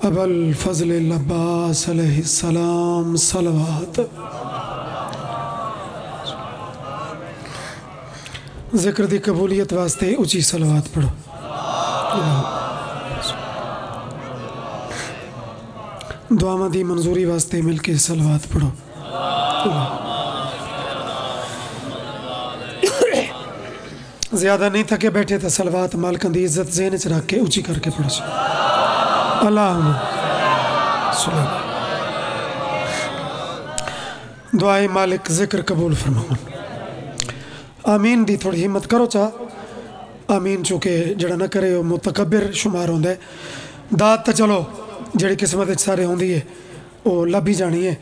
अबल फजल अब्बास अलैहिस्सलाम सलवात। जिक्र दी कबूलियत वास्ते उची सलवात पढ़ो। दुआवां दी मंजूरी वास्ते मिलके सलवात पढ़ो। ज़्यादा नहीं थके बैठे तो सलवात मालिक दी इज्जत ज़हन च रख के उची करके पढ़ो। अल्लाहुम्मा दुआए मालिक जिक्र कबूल फरमाओ। आमीन दी थोड़ी हिम्मत करो चा। आमीन चूँकि जड़ा ना करे वो मुतकब्बिर शुमार होंदा है। दात तो चलो जड़ी किस्मत सारे होंदी है वो लभ ही जानी है।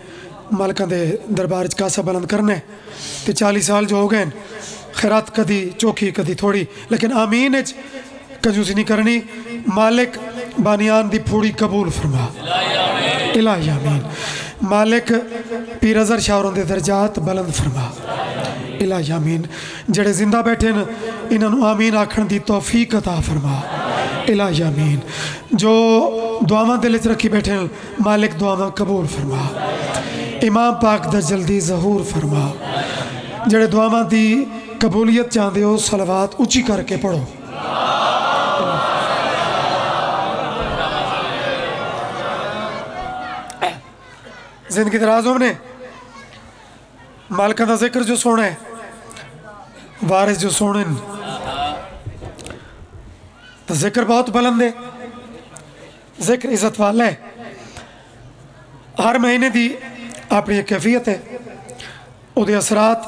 मालिक दे दरबार च कासा बुलंद करना है तो 40 साल जो हो गए खैरात कदी चौखी कदी थोड़ी, लेकिन आमीन कंजूसी नहीं करनी। मालिक बानियान दी फूड़ी कबूल फरमा। इलाही आमीन। मालिक पीर अज़हर शाह होरें दे दर्जात बुलंद फरमा। इलाही आमीन। जड़े जिंदा बैठे न इन्होंने आमीन आखण दी तौफीक अता फरमा। इलाही आमीन। जो दुआवां दिल च रखी बैठे न मालिक दुआवां कबूल फरमा। इमाम पाक दा जल्दी ज़हूर फरमा। जड़े दुआवां दी कबूलियत चाहते हो सलवात उची करके पढ़ो। जिंदगी दराज होने मालिक का जिक्र जो सोना है, वारिस जो सोने तो जिक्र बहुत बुलंद है। जिक्र इज्जत वाला है। हर महीने की अपनी कैफियत है। उहदे असरात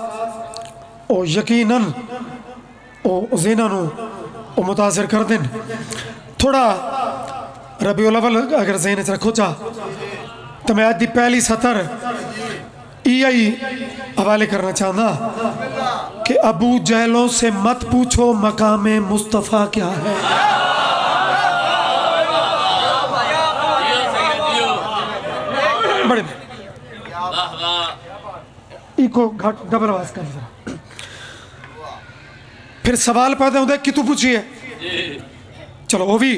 वो यकीनन वो ज़हनां वो मुतासर कर दें। थोड़ा रबीउल अव्वल अगर ज़हन च रखो चा तो मैं आज की पहली सतर यही हवाले करना चाहता कि अबू जहलों से मत पूछो मकाम मुस्तफ़ा क्या है। बड़े इको घट डबल आवाज कर जरा। फिर सवाल पैदा होता है कि तू पूछिए। चलो वो भी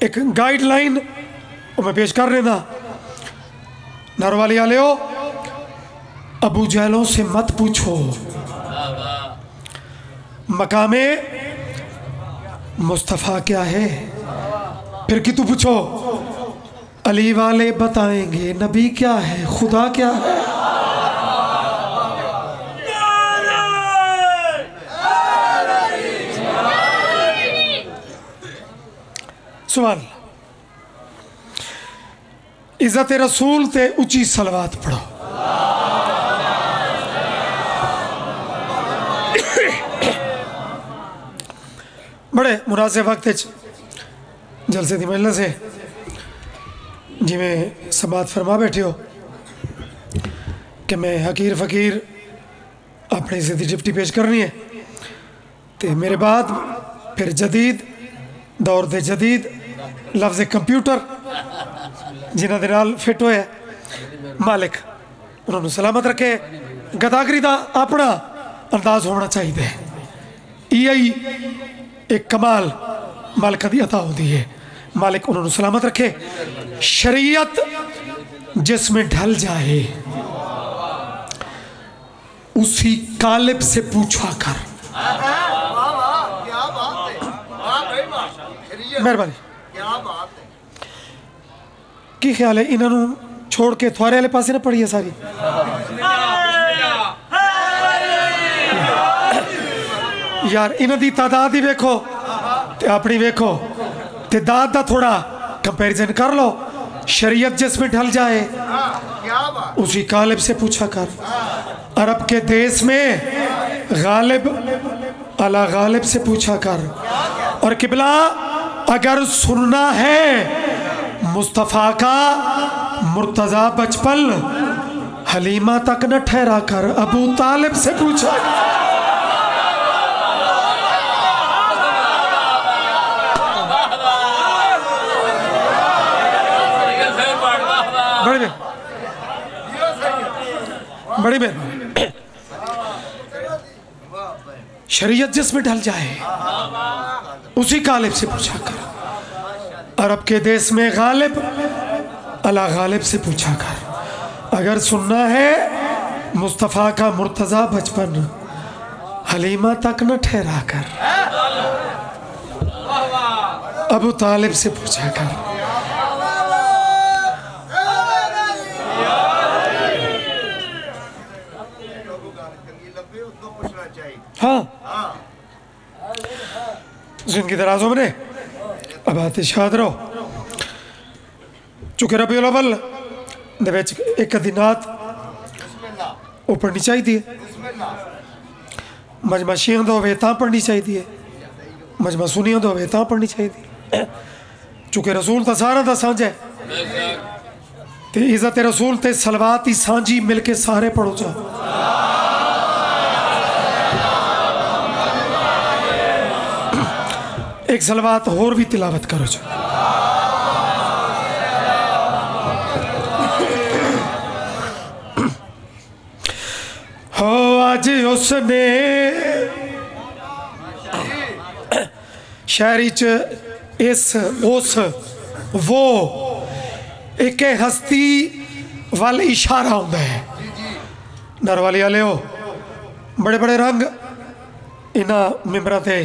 एक गाइडलाइन मैं पेश कर रहा। नरवाली वाले हो अबू जहलों से मत पूछो मकामे मुस्तफ़ा क्या है। फिर कि तू पूछो अली वाले बताएंगे नबी क्या है, खुदा क्या है। सवाल इज्जत रसूल ते उची सलवात पढ़ो। बड़े मुनासिब वक्त जलसे की मजलिस है जिमें समात फरमा बैठे हो कि मैं हकीर फ़कीर अपनी जिद्दी डिप्टी पेश करनी है तो मेरे बाद फिर जदीद दौर दे जदीद लफ्ज़ कंप्यूटर जिन्हों के नाल फिट होया मालिक उन्होंने सलामत रखे। गदागरी का अपना अंदाज होना चाहिए। यही एक कमाल मालिक की अता होती है। मालिक उन्होंने सलामत रखे। शरीयत जिसमें ढल जाए उसी कालिब से पूछा कर। मेहरबानी की ख्याल है इन्हों छोड़ के थोड़े वाले पासे ना पड़ी है सारी। यार इन्हों की तादाद ही वेखो ते अपनी वेखो ते दाद का थोड़ा कंपैरिजन कर लो। शरीयत जिसमें ढल जाए उसी कालिब से पूछा कर। अरब के देश में गालिब अला गालिब से पूछा कर। और किबला अगर सुनना है मुस्तफ़ा का मुर्तज़ा बचपन हलीमा तक न ठहरा कर अबू तालिब से पूछा। बड़ी मेहरबानी। शरीयत जिसमें ढल जाए उसी कालिब से पूछा कर। अरब के देश में गालिब अला गालिब से पूछा कर, अगर सुनना है मुस्तफ़ा का मुर्तज़ा बचपन हलीमा तक न ठहरा कर, अबू तालिब से पूछा कर। हाँ जिंदगी दराज हो मैंने अब आते शाद रहो चूंकि रबीउल अव्वल दे विच एक दिनात वो पढ़नी चाहिए, मजमा शियां दा होवे तां पढ़नी चाहिए, मजमा सुनियां दा होवे तां पढ़नी चाहिए। चूंकि रसूल तो सारा दा सांझ है ते इज़्ज़त रसूल ते सलवात ही सांझी मिलके सारे पढ़ो जा। एक सलवात होर भी तिलावत करो जा। हो आज उसने शहरी च इस उस वो एक हस्ती वाल इशारा होता है। नरवाली वाले हो बड़े बड़े रंग इन्हां मिंबरां ते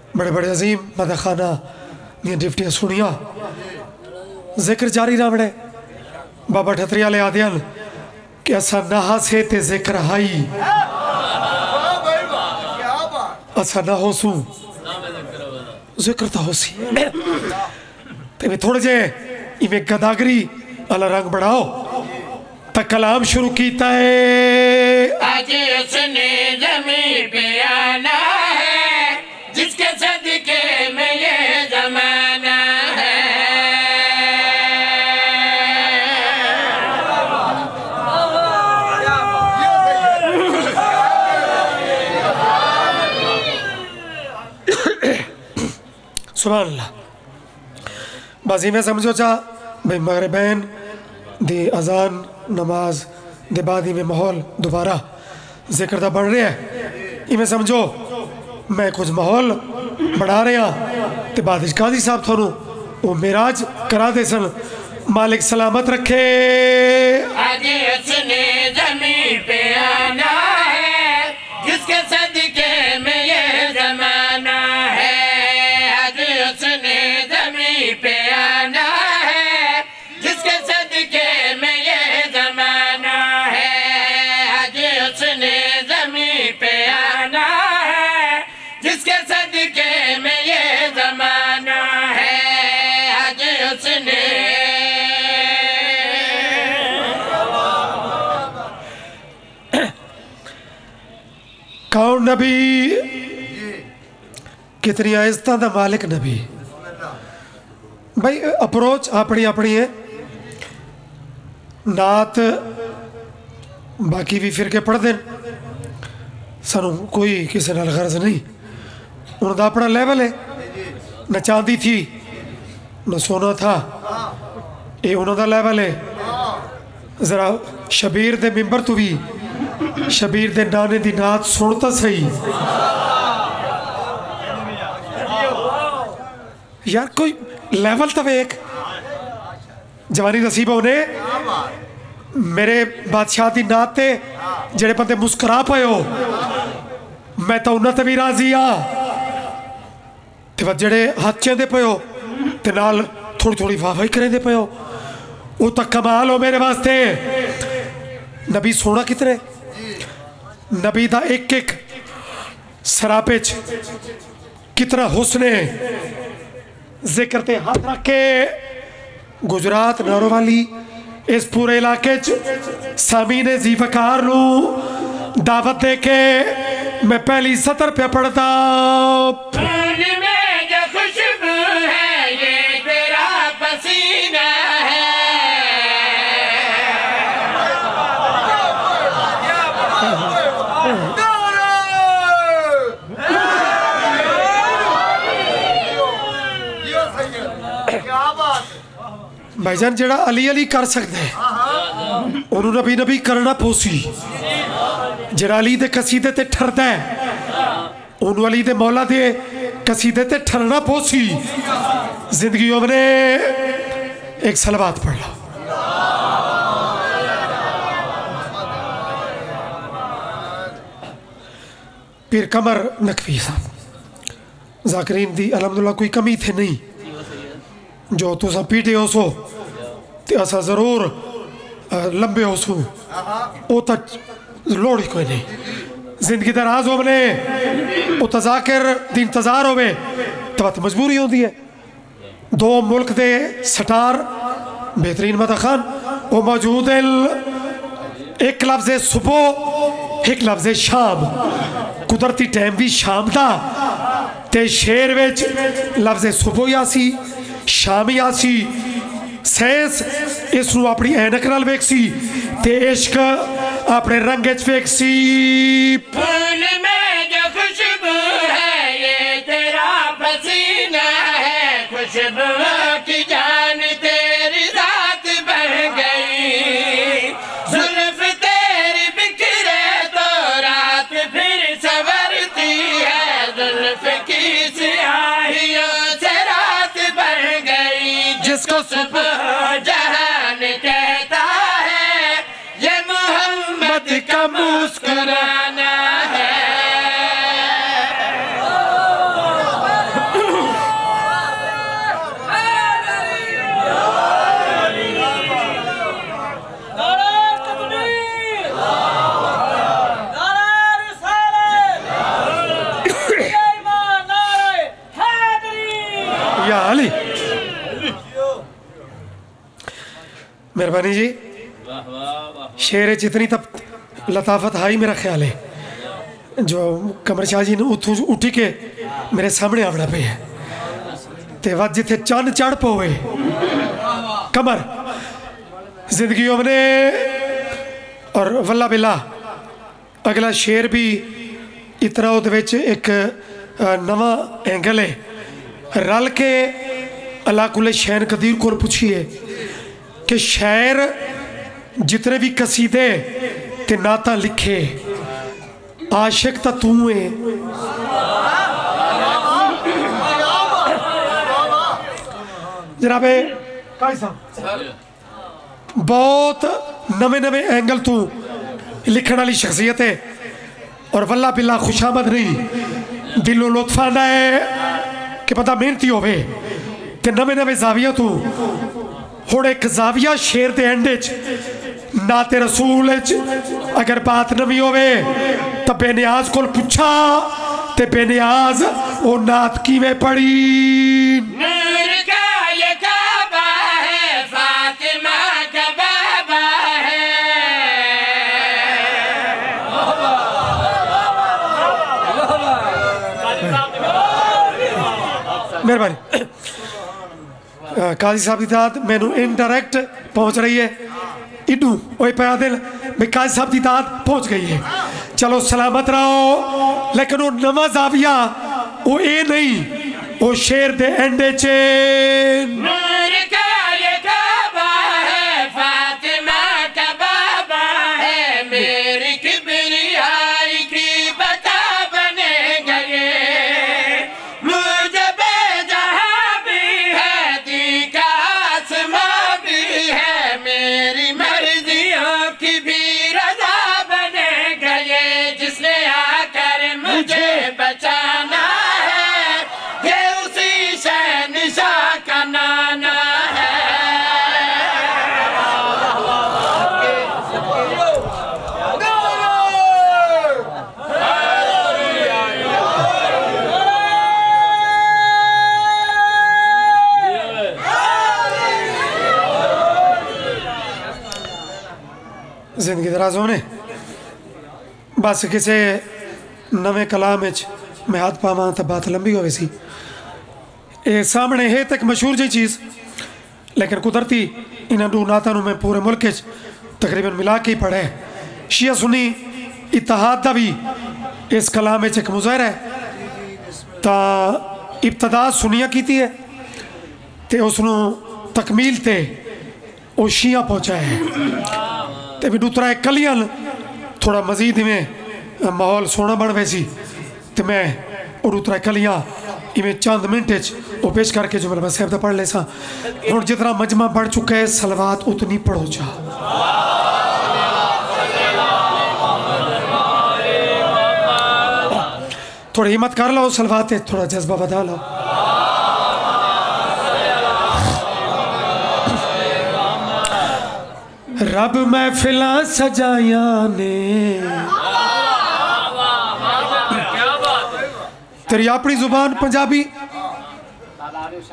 बड़े बड़े अजीम मदखाना दियां डिप्टियां सुनिया, जिक्र जारी रखने। बाबा ठतरी वाले आदि हैं कि असा नहा से ते जिक्र हाई, असा ना हो सू जिक्र तो हो सी। ते थोड़े जे इवें गदागरी वाला रंग बढ़ाओ तो कलाम शुरू किया है। आज उसने जमीन पे आना है जिसके सदके में ये जमाना है। सुभान अल्लाह। बाजी में समझो चा भाई मगरिबैन दी अजान नमाज दे बाद ही में माहौल दोबारा जिक्र दा बन रहा है। इवें समझो मैं कुछ माहौल बढ़ा रहा तो बाद काजी साहब थानू वो मेराज करा दे सन। मालिक सलामत रखे। आज उसने जमीन पे आना है जिसके सदके में ये जमाना है। आज उसने जमीन पे आना है जिसके सदके में ये जमाना है। आज उसने जमीन पे आना है जिसके सदके में ये जमाना है। आज उसने कौन नबी कितनी आयस्ता दा मालिक नबी। भाई अप्रोच अपनी अपनी है। नात बाकी भी फिरके पढ़ते सानू कोई किसी नाल गरज नहीं। उनका अपना लेवल है। न चांदी थी न सोना था, ये उन्होंने लेवल है। जरा शबीर दे मिंबर तू भी शबीर दे नाने दी नात सुन तो सही यार, कोई लेवल तो वेख। जवानी नसीब होने मेरे बादशाह की नात ते जेड़े बंदे मुस्करा पे हो मैं तो उन्होंने भी राजी हाँ। तो जेड़े हाथ चेंदे पे हो ते नाल थोड़ी थोड़ी वाहवाही करेंदे पे हो वो तो कमाल हो मेरे वास्ते। नबी सोना कितने नबी दा एक एक सरापे कितना हुस्न जिक्र ते हाथ रख के। गुजरात नारोवाली इस पूरे इलाके सामीने जी वकार नू दावत दे के मैं पहली सतर पे पढ़ता। खून में जो खुशबू है ये तेरा पसीना है। भाईजान जेड़ा अली अली कर सकते हैं उन्होंने नबी नबी करना पोसी। जेड़ा अली दे कसीदे ते ठरदा है उन्होंने अली दे मौला दे कसीदे ते ठरना पोसी। जिंदगी में एक सलवात पढ़ लो। पीर कमर नकवी साहब जाकरीन दी अलहमदुल्ला कोई कमी थे नहीं, जो तुसा पीटे हो सो ते असा जरूर लंबे हो सो ओ तक लोड़ कोई नहीं। जिंदगी दराज हो बने ओ तजाकिर दी इंतजार होवे तो मजबूरी होती है। दो मुल्क दे सटार बेहतरीन मदा खान वो मौजूद है। एक लफ्ज़ सुबह एक लफ्ज़ शाम, कुदरती टाइम भी शाम दा ते शेर विच लफ्ज़ सुबह ही आसी शाम ही आसी। सैंस इसनू अपनी ऐनक नाल वेखसी ते इश्क अपने रंग च वेखसी। फूल में जो खुशबू है ये तेरा पसीना है, खुशबू की जान तेरी रात बन गई। जुल्फ तेरी बिखरे तो रात फिर संवरती है, जुल्फ की सियाहियों से रात बन गई। जिसको सुबह जहान कहता है ये मोहम्मद का मुस्कुराना है। या अली मेहरबानी जी, शेर जितनी तब लताफत आई मेरा ख्याल है जो कमर शाह जी ने उठू उठी के मेरे सामने आवड़ा पे है ते वत जिथे चंद चढ़ पवे कमर जिंदगी ने। और वल्ला बिल्ला अगला शेर भी इतना एक नवा एंगल है। रल के अल्लाह कुल शैन कदीर को पूछिए कि शायर जितने भी कसीदे ते नाता लिखे आशिक तो तू है। जनाबे बहुत नवे नवे एंगल तू लिखने वाली शख्सियत है और वल्ला बिल्ला खुशामद नहीं दिलों लुत्फाना है कि पता मेहनती होवे ते नवे नवे जाविया तू हुण एक जाविया शेर दे एंड नाते रसूल अगर बात नवी होवे तो बेनियाज को पूछा ते बेनियाज वो नात किवें पढ़ी। नूर का ये काबा है, फातिमा का बाबा है। मेहरबानी काजी साहब की दाद मैनू इनडायरेक्ट पहुंच रही है। इडू ओए पया दिल भाई काजी साहब की दाद पहुंच गई है, चलो सलामत रहो। लेकिन वो नवा जाविया वो ये नहीं, वो शेर दे एंडे चे नूर का ये काबा है, फातिमा का बाबा है। मेरी किबरियाई की बता बने गए, मुझे बेजहां भी है, दी का आसमां भी है। मेरी मर्जियों की भी रजा बने गए, जिसने आकर मुझे बचाना है ये उसी शहंशाह का नाना है। जिंदगी दराज होने बस किसी नवे कलाम मैं हाथ पावा तो बात लंबी हो सी। ये सामने है तक मशहूर जी चीज़, लेकिन कुदरती इन्होंने नाता मैं पूरे मुल्क तकरीबन मिला के ही पढ़े। शिया सुनी इतिहाद का भी इस कलाम एक मुज़ाहरा है। तो इब्तदा सुनिया की है तो उसनों तकमील ते वो शिया पहुँचाया है। तो भी दूसरा कलियां थोड़ा मजीद इवें माहौल सोना बन वैसी तो मैं और दूसरा कलियां इवें चंद मिनट वो पेश करके जुमला मैं साहब दा पढ़ ले सा हुण जितना मजमा बढ़ चुका है सलवात उतनी पढ़ो जा थोड़ी हिम्मत कर लो सलवात है थोड़ा जज्बा बता लो रब महफिलां सजाया ने तेरी अपनी जुबान पंजाबी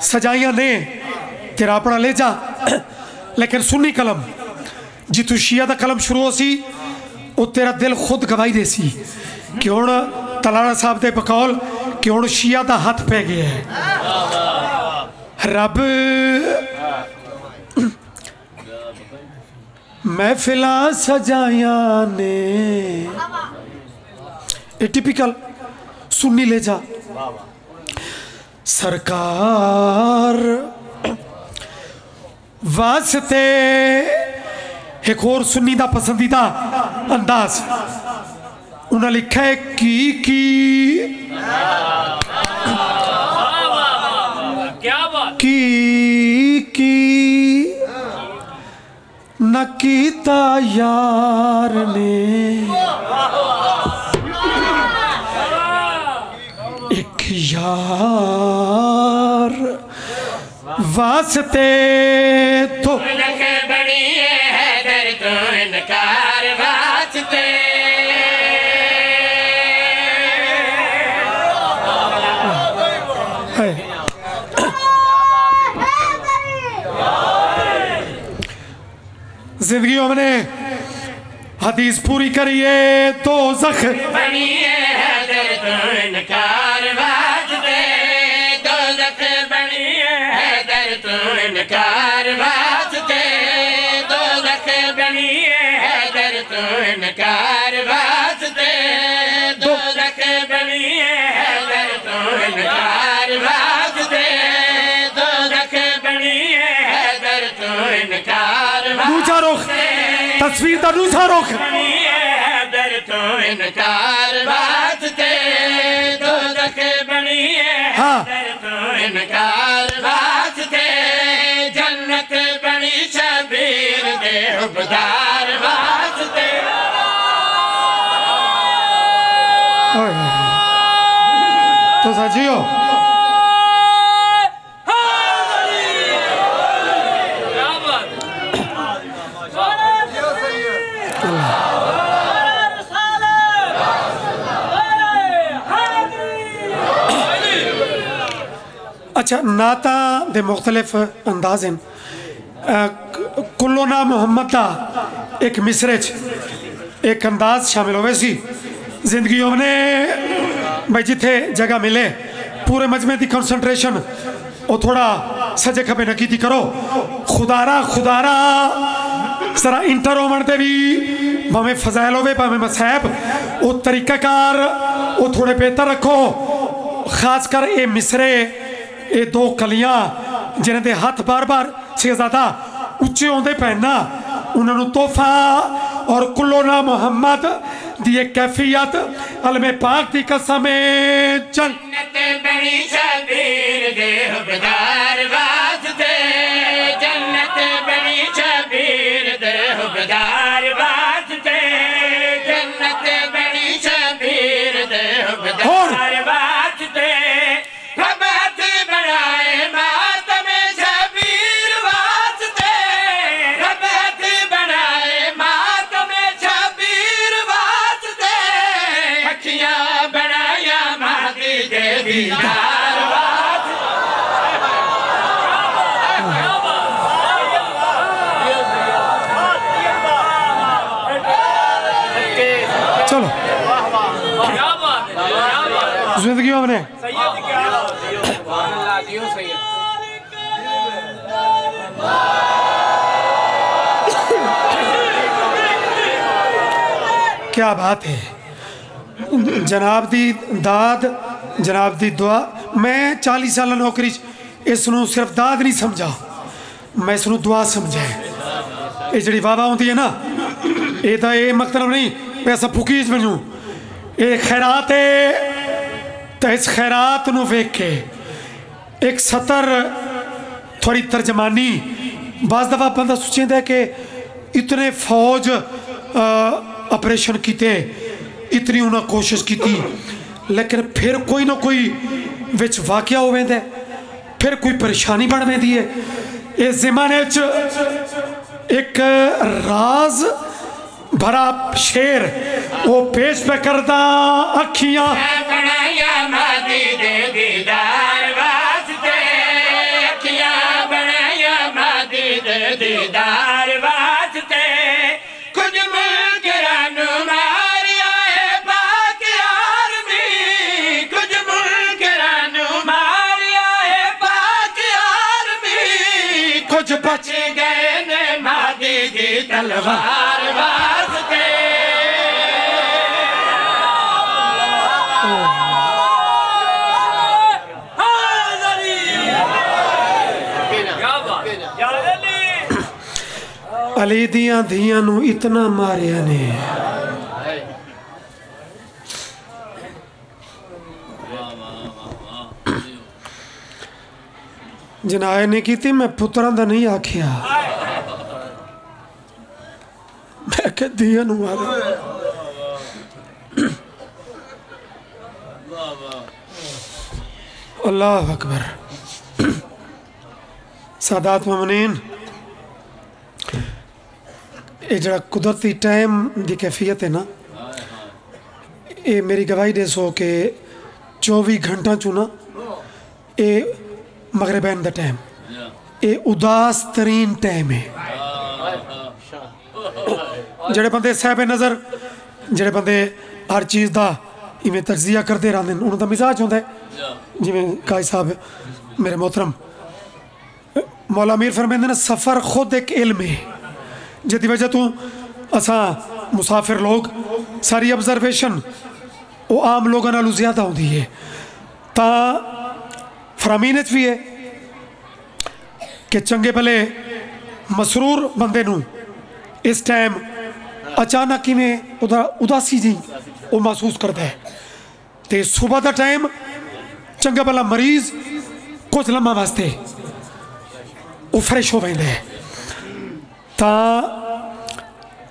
सजाइया ने तेरा अपना ले जा लेकिन सुन्नी कलम जितू शिया दा कलम शुरू हो सी वो तेरा दिल खुद गवाही दे सी कि हुण तलाड़ा साहब दे बकौल कि हुण शिया दा हाथ पै गया है रब महफिलां सजाया ने ये टिपिकल सुन्नी ले जा सरकार वास्ते एक और सुन्नी दा पसंदीदा अंदाज उन्हें लिखा है की न कीता यार ने एक यार वास्ते तो बड़ी है दर तो इनकार वास्ते जिंदगी हमने हदीस पूरी करिए तो जख बड़ी है दर तो इनकार वास्ते तो जख बड़ी है दर तो इनकार वास्ते तो जख बड़ी है दर तो इनकार वास्ते तो जख बड़ी है दर तो इनकार वास्ते तो जख बड़ी है दर तो इनकार दूसरा रुख तस्वीर का दूसरा रुख दर तो इनकार वास्ते दो दख बनी है दर तो इनकार वास्ते जन्नत बनी शबीर दे हुबदार वास्ते तो सजियो अच्छा नाता दे मुख्तलिफ अंदाज हैं कुल्लो ना मोहम्मद का एक मिसरे एक अंदाज शामिल होवे सी जिंदगी हमने भाई जिथे जगह मिले पूरे मजमे की कंसंट्रेशन और थोड़ा सजे खबे नकी थी करो खुदारा खुदारा जरा इंटर होवन दे भी भावें फजाइल होवे भावें मसहब वो तरीकाकार वो थोड़े बेहतर रखो खासकर ये मिसरे ये दो कलियां जिन्हें दे हाथ बार बार शहजादा उच्चे होंदे पैना उन्होंने तोहफा और कुल्लो ना मोहम्मद दी एक कैफियत अलमे पाक दी कसम चल बड़ी शबीर दे हुबदार वास्ते जन्नत बड़ी शबीर दे हुबदार वास्ते जन्नत बड़ी शबीर दे हुबदार वास्ते चलो जिंदगी हमने क्या बात है जनाब दी दाद जनाब दी दुआ मैं 40 साल नौकरी इसनों सिर्फ दाद नहीं समझा मैं इसनों दुआ समझा ये जी वाह वाह होती है ना ये तो ये मतलब नहीं पैसा फुकीज बनू ये खैरात है तो इस खैरात नूं वेख के एक सतर थोड़ी तर्जमानी बाज़ दफ़ा बंदा सोचेंदा है कि इतने फौज ऑपरेशन किते, इतनी उन्हें कोशिश की, लेकिन फिर कोई ना कोई विच वाक़या हो वेंदा है, फिर कोई परेशानी बन वेंदी है। इस ज़माने च एक राज भरा शेर वो पेश पे करदा अखियां बनाया मादी दे दीदार वास्ते, अखियां बनाया मादी दे दीदार वास्ते, कुछ मुनकरानु मारिया है पाक आर्मी, कुछ मुनकरानु मारिया है पाक आर्मी, कुछ बच गए ने मादी दी तलवार वास्ते। अली दियां धियां नू इतना मारिया ने, जनाए ने की, मैं पुत्रां दा नहीं आखिया, मैं क्या धियां नू मारा। अल्लाह अकबर। सादात मोमिनीन, ये जरा कुदरती टाइम की कैफियत है ना, ये मेरी गवाही दे सो कि 24 घंटा चू ना ये मगरिबैन का टाइम ये उदास तरीन टाइम है। जेड़े बंदे साहब नज़र, जेड़े बंदे हर चीज़ का इवें तजिया करते रहते हैं, उन्होंने मिजाज होता है। जिमें काई साहब मेरे मोहतरम मौला अमीर फरमाते हैं, सफ़र खुद एक इल्म है, जिसकी वजह तो असा मुसाफिर लोग सारी ऑब्जरवेशन वो आम लोगों नालों ज़्यादा होती है। ता फरामीन भी है कि चंगे भले मसरूर बंदे नू इस टाइम अचानक कि में उदासी जी वो महसूस करता है, तो सुबह का टाइम चंगा भला मरीज कुछ लम्हा वास्ते वो फ्रेश हो वेंदा है। ता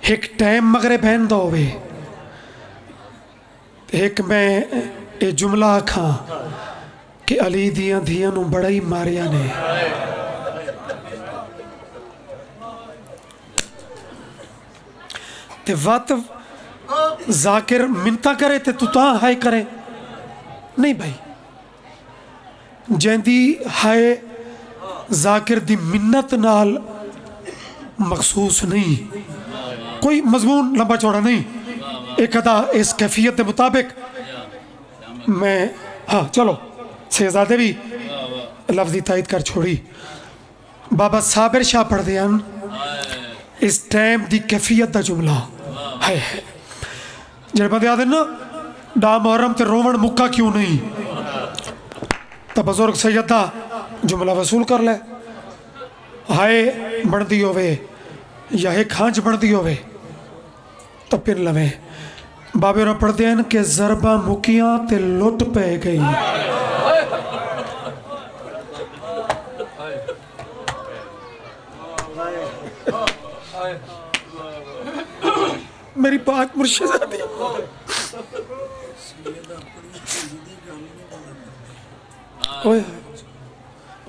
एक टाइम मगरे बहन दा होवे, एक मैं ये जुमला आखा कि अली दियां धियां नू बड़ा ही मारिया ने। ते वत जाकिर मिन्नता करे ते तू ता हाय करे नहीं भाई, जैंदी हाय जाकिर दी मिन्नत नाल मखसूस नहीं, कोई मजमून लंबा चौड़ा नहीं, एक अदा इस कैफियत के मुताबिक मैं हाँ चलो शहजादे भी लफ्जी तायद कर छोड़ी। बाबा साबिर शाह पढ़ते हैं इस टाइम की कैफियत का जुमला है, जेड़े बंदे आते ना डा मुहर्रम ते रोवण मुक्का क्यों नहीं, तो बजुर्ग सैयद का जुमला वसूल कर ले। हाय बनती होवे या एक खांच बनती होवे तो पिन लवे। बाबे और पढ़ते हैं कि जरबा मुकिया ते लुट पै गई। मेरी बात मुर्शिदादी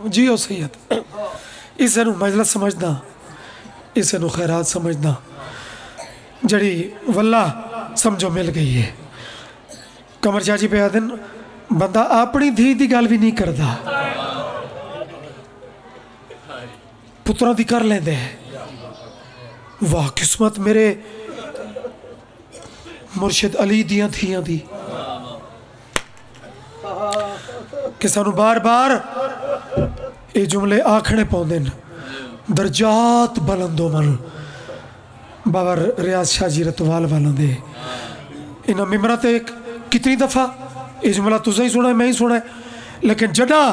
जी हो सैयद, इसे मजलस समझना, इसे खैरात समझना, जड़ी वल्ला समझो मिल गई है। कमर चाची पे आदन बंदा अपनी धी की गल भी नहीं करता, पुत्रों की कर लेंदे है। वाह किस्मत मेरे मुर्शिद अली दियां थियां दी कि सानू बार बार ये जुमले आखने पाउंदे न। दर्जात बुलंदो मन बाबा रियाज शाह जी रतवाल वालों दे इन्होंने मिम्बरा ते कितनी दफ़ा ये जुमला तुसें ही सुना, मैं ही सुना, लेकिन जड़ा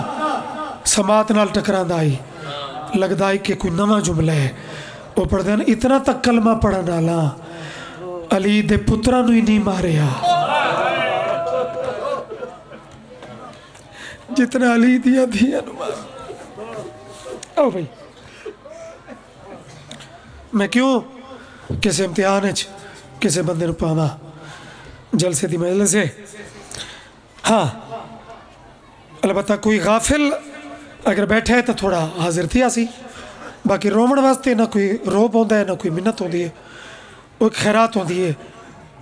समात नाल टकरांदा आई लगता है कि कोई नवा जुमला है। वो पढ़ते हैं इतना तक कलमा पढ़न वाला अली दे पुत्रा नू ही नहीं मारिया, जितना अली दिया दिया आओ भाई मैं क्यों किसी इम्तिहान किसी बंदे पावा जलसे दी महल से। हाँ अलबत्ता कोई गाफिल अगर बैठा है तो थोड़ा हाजिर थी आसी, बाकी रोवण वास्ते ना कोई रोब आता है ना कोई मिन्नत होती है, वो खैरात होती है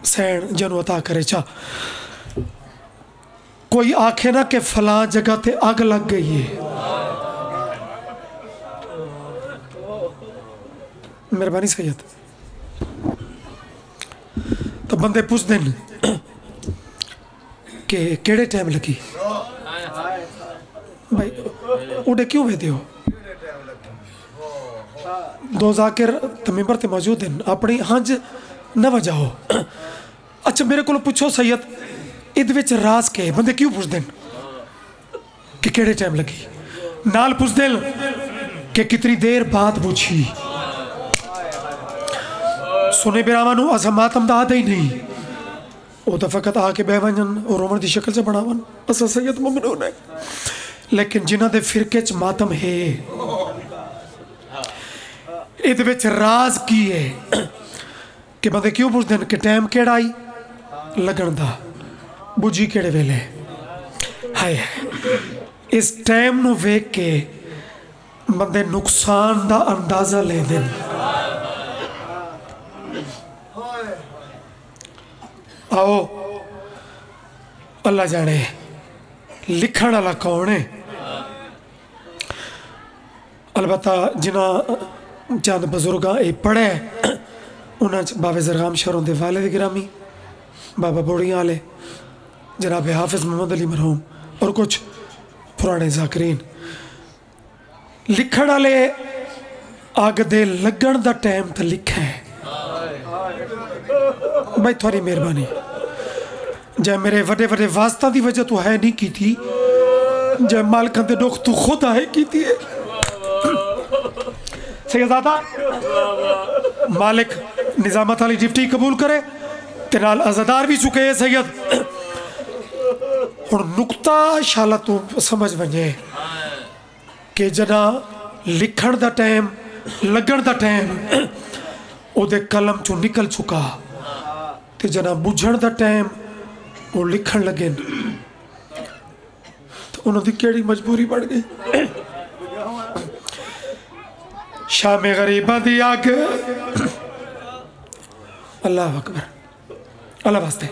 सैन जन अता करे। चा कोई आखे ना कि फलां जगह ते अग लग गई है, मेहरबानी सैयद। तो बंदे पूछ देन कि केड़े टाइम लगी भाई उड़े क्यों भेदे हो। दो जाकिर तमीबर ते मौजूद हैं अपनी हंज न वजाओ। अच्छा मेरे को पूछो सैयद इद विच राज के बंदे क्यों पूछ देन कि केड़े टाइम लगी, नाल पूछ देन कि कितनी देर बाद पूछी। सुने बिरावां नूं असां मातम दा आदा ही नहीं, वो तो फकत आके बह वजन और रोवण की शक्ल से बनावन असां सैयद मुमनून है। लेकिन जिन्हां दे फिरके च मातम है इद विच राज की है कि बंदे क्यों पुछदे कि टाइम केड़ा आई लगन दा बुझी केड़े वेले। हाय इस टाइम नूं वेख के बंदे नुकसान दा अंदाजा लेंदे। आओ अल्लाह जाने लिखण वाला कौन है। अलबत्ता जिन्हें चंद बजुर्ग ये पढ़े उन्होंने बाबे जरगाम शहरों के वालिद गिरामी बाबा बोड़ियां वाले जनाब हाफिज मोहम्मद अली मरहूम और कुछ पुराने जाकरीन लिखण वाले अग दे लगन दा टाइम तो लिखा है। भाई थोड़ी मेहरबानी जै मेरे वड्डे वड्डे वास्ता की वजह तो है नहीं की थी, जै मालकां दे दुख तू खुद है की थी। सैयदादा मालिक निजामत अली डिप्टी कबूल करे ते नाल अज़ादार भी चुके है सैयद। हुण नुकता शाला तू समझ वजे कि जना लिखण दा टाइम लगन दा टाइम ओदे कलम चो निकल चुका ते जना बुझण दा टाइम वो लिखण लगे तो उन्होंने केड़ी मजबूरी बढ़ गई। शाम गरीबा दी आग अल्लाह अकबर अल्लाह वास्ते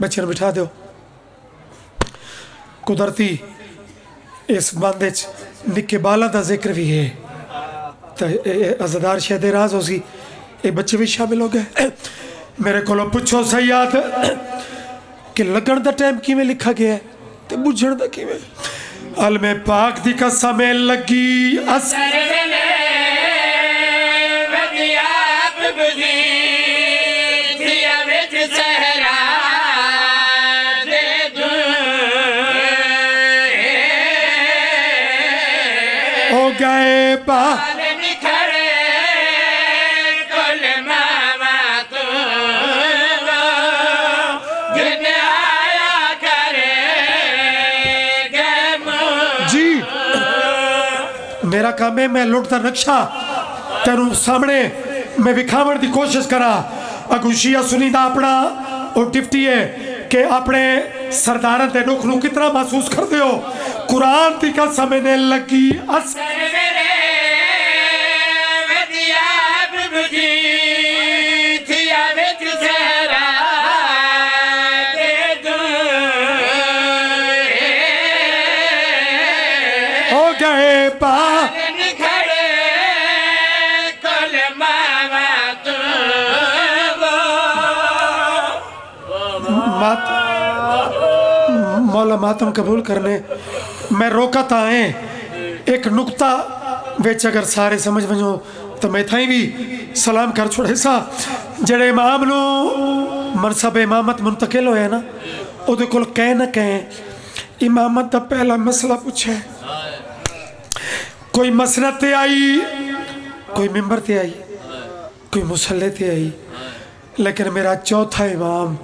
बच्चे बिठा दो। कुदरती इस बंद निके बालों का जिक्र भी है तो अज़ादार शायद राज हो सी ये बच्चे भी शामिल हो गए। मेरे को पुछो सैयद कि लगन दा टाइम किवें लिखा गया है ते बुझण दा किवें। अलमे पाक दी कसम लगी असर हो गए पा मेरा काम है मैं लुटता नक्शा तेरू सामने मैं विखावन की कोशिश करा। अगुशिया सुनीदा अपना और डिप्टी है कि अपने सरदार के दुख नूं कितना महसूस करते हो। कुरान की कसम ने लगी हो गए पा मौला मातम कबूल करने मैं रोकता है एक नुकता बेच अगर सारे समझ वजो तो मैं थाई भी सलाम कर छोड़े सा जड़े इमाम नो मनसब इमामत मुंतकिल होया ना उहदे कोल कह न कह इमामत का पहला मसला पूछे। कोई मसनद ते आई कोई मिंबर ते आई कोई मुसल्ले ते आई लेकिन मेरा चौथा इमाम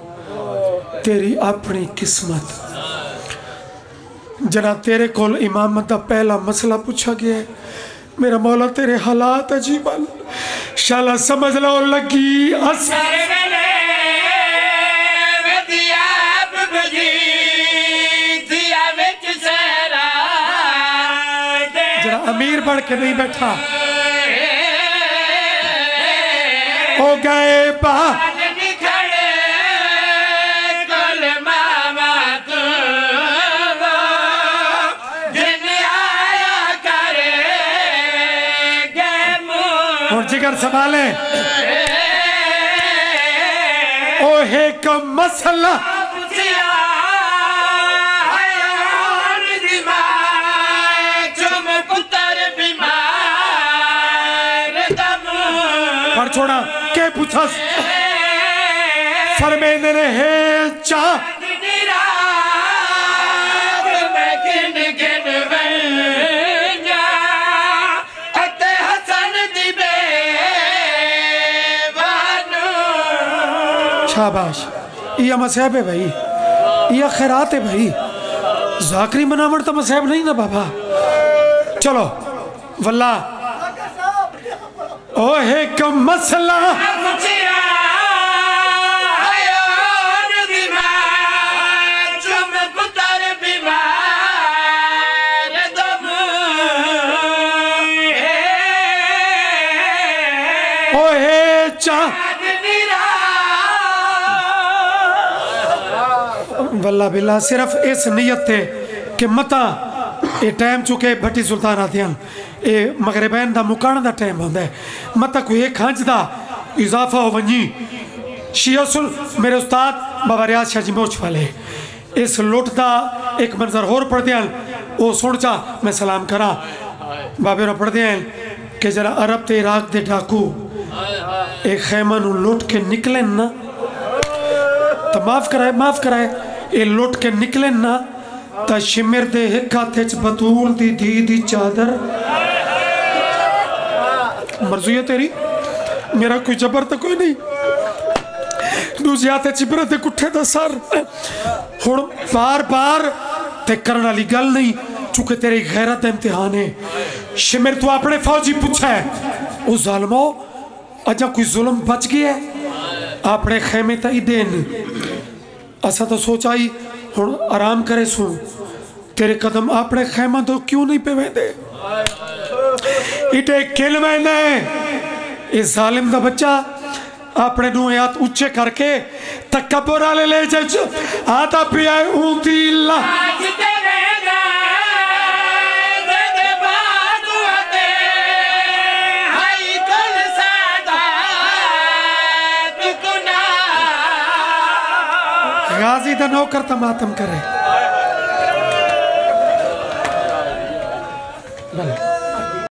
तेरी अपनी किस्मत जना तेरे कोल इमामत का पहला मसला पूछा गया है। मेरा मौला तेरे हालात अजीब शाला समझ लो लगी जरा अमीर बढ़ के नहीं बैठा हो गए बा और जिगर संभाले ओ है कम मसला पर छोड़ा के पूछा फरमेंदे ने है चा शाबाश ये मसहब है भाई, ये खैरात है भाई। जाकरी मनावट तो मसहब नहीं ना बाबा। चलो वल्ला ओ है कम मसला ओ है चा वल्ला बिल्ला सिर्फ इस नीयत थे कि मता ये टाइम चुके भट्टी सुल्तान आते हैं ये मगरबैन का मुकाण का टाइम होता है मता कोई एक खंज का इजाफा हो वही शिया सुन मेरे उस्ताद बाबा रियाज शाह जी मोच वाले इस लुट का एक मंजर होर पढ़ते हैं वो सुन चा मैं सलाम करा बाबे ने पढ़ते हैं कि जरा अरब ते इराक के डाकू एक खैमा लुट के निकले ना तो माफ कराए ये लुट के निकले ना तो शिमिर दे एक हाथ बतूल दी धी दी चादर मर्जी है तेरी मेरा कोई जबर तो कोई नहीं दूसरे हाथ चिबरे ते कुठे दा सर हुण बार बार ते करने वाली गल नहीं चूंकि तेरी गैरत इम्तिहान है शिमिर तू अपने फौजी पूछा है उस जालमो अजा कोई जुल्म बच गया है अपने खेमे तई देन असा तो सोचा ही हुण आराम करे सू तेरे कदम अपने खैमा तो क्यों नहीं पे वेंदे इटे किल वेंदे इस जालिम दा बच्चा अपने नू हाथ ऊंचे करके तकब्बुर वाले ले जा आता पिया ऊंची ला गाजी दा नौकर तो मातम करे।